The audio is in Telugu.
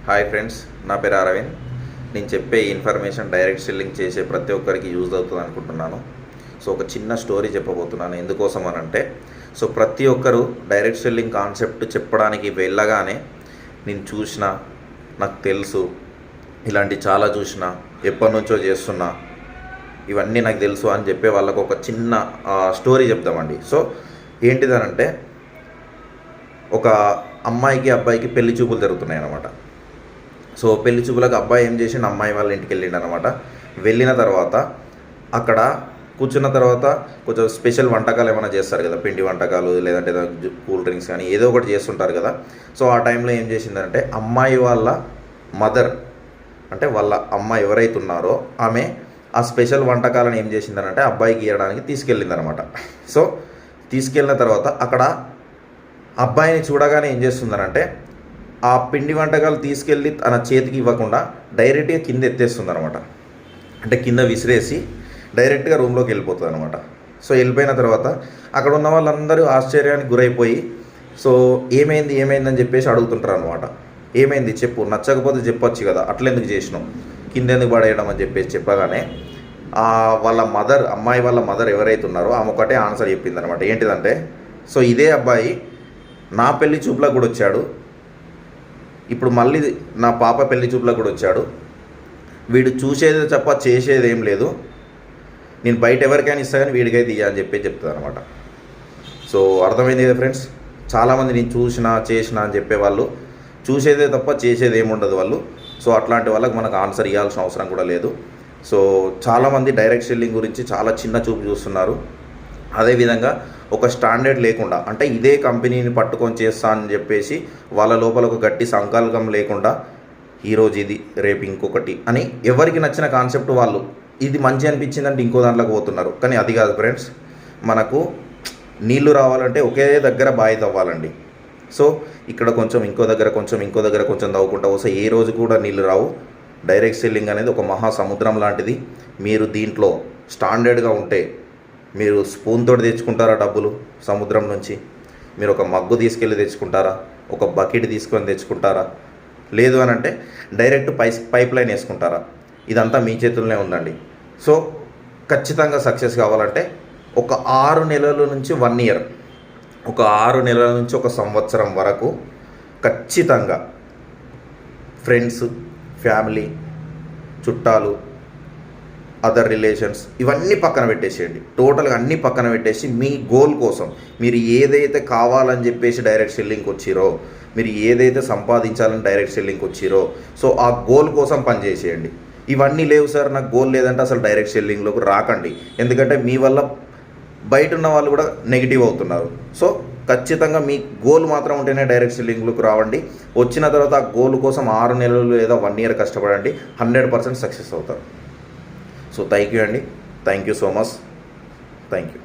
హాయ్ ఫ్రెండ్స్, నా పేరు అరవింద్. నేను చెప్పే ఇన్ఫర్మేషన్ డైరెక్ట్ సెల్లింగ్ చేసే ప్రతి ఒక్కరికి యూజ్ అవుతుంది అనుకుంటున్నాను. సో ఒక చిన్న స్టోరీ చెప్పబోతున్నాను. ఎందుకోసం అని అంటే, సో ప్రతి ఒక్కరు డైరెక్ట్ సెల్లింగ్ కాన్సెప్ట్ చెప్పడానికి వెళ్ళగానే నేను చూసిన, నాకు తెలుసు, ఇలాంటి చాలా చూసిన, ఎప్పటి నుంచో చేస్తున్నా, ఇవన్నీ నాకు తెలుసు అని చెప్పే వాళ్ళకు ఒక చిన్న స్టోరీ చెప్తామండి. సో ఏంటిదనంటే, ఒక అమ్మాయికి అబ్బాయికి పెళ్లి చూపులు జరుగుతున్నాయి అన్నమాట. సో పెళ్లి చూపులకు అబ్బాయి ఏం చేసిండు, అమ్మాయి వాళ్ళ ఇంటికి వెళ్ళిండు అనమాట. వెళ్ళిన తర్వాత అక్కడ కూర్చున్న తర్వాత కొంచెం స్పెషల్ వంటకాలు ఏమైనా చేస్తారు కదా, పిండి వంటకాలు లేదంటే కూల్ డ్రింక్స్ కానీ ఏదో ఒకటి చేస్తుంటారు కదా. సో ఆ టైంలో ఏం చేసిందంటే, అమ్మాయి వాళ్ళ మదర్, అంటే వాళ్ళ అమ్మ ఎవరైతే ఉన్నారో ఆమె ఆ స్పెషల్ వంటకాలను ఏం చేసిందనంటే అబ్బాయికి ఇవ్వడానికి తీసుకెళ్ళిందనమాట. సో తీసుకెళ్ళిన తర్వాత అక్కడ అబ్బాయిని చూడగానే ఏం చేస్తుందనంటే, ఆ పిండి వంటకాలు తీసుకెళ్ళి తన చేతికి ఇవ్వకుండా డైరెక్ట్గా కింద ఎత్తేస్తుంది అనమాట. అంటే కింద విసిరేసి డైరెక్ట్గా రూమ్లోకి వెళ్ళిపోతుంది అనమాట. సో వెళ్ళిపోయిన తర్వాత అక్కడ ఉన్న వాళ్ళందరూ ఆశ్చర్యానికి గురైపోయి, సో ఏమైందని చెప్పేసి అడుగుతుంటారు అనమాట. ఏమైంది చెప్పు, నచ్చకపోతే చెప్పొచ్చు కదా, అట్లెందుకు చేసినాం, కింద ఎందుకు పడేయడం అని చెప్పేసి చెప్పగానే వాళ్ళ మదర్, అమ్మాయి వాళ్ళ మదర్ ఎవరైతే ఉన్నారో ఆమె ఒకటే ఆన్సర్ చెప్పింది అనమాట. ఏంటిదంటే, సో ఇదే అబ్బాయి నా పెళ్లి చూపులకు కూడా వచ్చాడు, ఇప్పుడు మళ్ళీ నా పాప పెళ్లి చూపులకు కూడా వచ్చాడు, వీడు చూసేది తప్ప చేసేది ఏం లేదు, నేను బయట ఎవరికైనా ఇస్తా కానీ వీడికైతే ఇయ్య అని చెప్పి చెప్తుంది అనమాట. సో అర్థమైంది కదా ఫ్రెండ్స్. చాలామంది నేను చేసిన అని చెప్పేవాళ్ళు చూసేదే తప్ప చేసేది ఏముండదు వాళ్ళు. సో అట్లాంటి వాళ్ళకి మనకు ఆన్సర్ ఇవ్వాల్సిన అవసరం కూడా లేదు. సో చాలామంది డైరెక్ట్ సెల్లింగ్ గురించి చాలా చిన్న చూపు చూస్తున్నారు. అదేవిధంగా ఒక స్టాండర్డ్ లేకుండా, అంటే ఇదే కంపెనీని పట్టుకొని చేస్తా అని చెప్పేసి వాళ్ళ లోపల ఒక గట్టి సంకల్పం లేకుండా, ఈరోజు ఇది రేపు ఇంకొకటి అని ఎవరికి నచ్చిన కాన్సెప్ట్ వాళ్ళు, ఇది మంచి అనిపించిందంటే ఇంకో దాంట్లోకి పోతున్నారు. కానీ అది కాదు ఫ్రెండ్స్. మనకు నీళ్లు రావాలంటే ఒకే దగ్గర బావి తవ్వాలండి. సో ఇక్కడ కొంచెం, ఇంకో దగ్గర కొంచెం తవ్వుకుంటా వస్తే ఏ రోజు కూడా నీళ్లు రావు. డైరెక్ట్ సెల్లింగ్ అనేది ఒక మహాసముద్రం లాంటిది. మీరు దీంట్లో స్టాండర్డ్గా ఉంటే, మీరు స్పూన్ తోటి తెచ్చుకుంటారా డబ్బులు సముద్రం నుంచి, మీరు ఒక మగ్గు తీసుకెళ్ళి తెచ్చుకుంటారా, ఒక బకెట్ తీసుకొని తెచ్చుకుంటారా, లేదు అని అంటే డైరెక్ట్ పైప్ లైన్ వేసుకుంటారా, ఇదంతా మీ చేతుల్లోనే ఉందండి. సో ఖచ్చితంగా సక్సెస్ కావాలంటే ఒక 6 నెలల నుంచి 1 ఇయర్, ఒక 6 నెలల నుంచి 1 సంవత్సరం వరకు ఖచ్చితంగా ఫ్రెండ్స్, ఫ్యామిలీ, చుట్టాలు, అదర్ రిలేషన్స్ ఇవన్నీ పక్కన పెట్టేసేయండి. టోటల్గా అన్నీ పక్కన పెట్టేసి మీ గోల్ కోసం, మీరు ఏదైతే కావాలని చెప్పేసి డైరెక్ట్ సెల్లింగ్కి వచ్చిరో, మీరు ఏదైతే సంపాదించాలని డైరెక్ట్ సెల్లింగ్కి వచ్చిరో, సో ఆ గోల్ కోసం పనిచేసేయండి. ఇవన్నీ లేవు సార్, నాకు గోల్ లేదంటే అసలు డైరెక్ట్ సెల్లింగ్లోకి రాకండి. ఎందుకంటే మీ వల్ల బయట ఉన్న వాళ్ళు కూడా నెగిటివ్ అవుతున్నారు. సో ఖచ్చితంగా మీ గోల్ మాత్రం ఉంటేనే డైరెక్ట్ సెల్లింగ్లోకి రావండి. వచ్చిన తర్వాత ఆ గోల్ కోసం 6 నెలలు లేదా 1 ఇయర్ కష్టపడండి, 100% సక్సెస్ అవుతారు. సో థ్యాంక్ యూ అండి. Thank you so much. Thank you.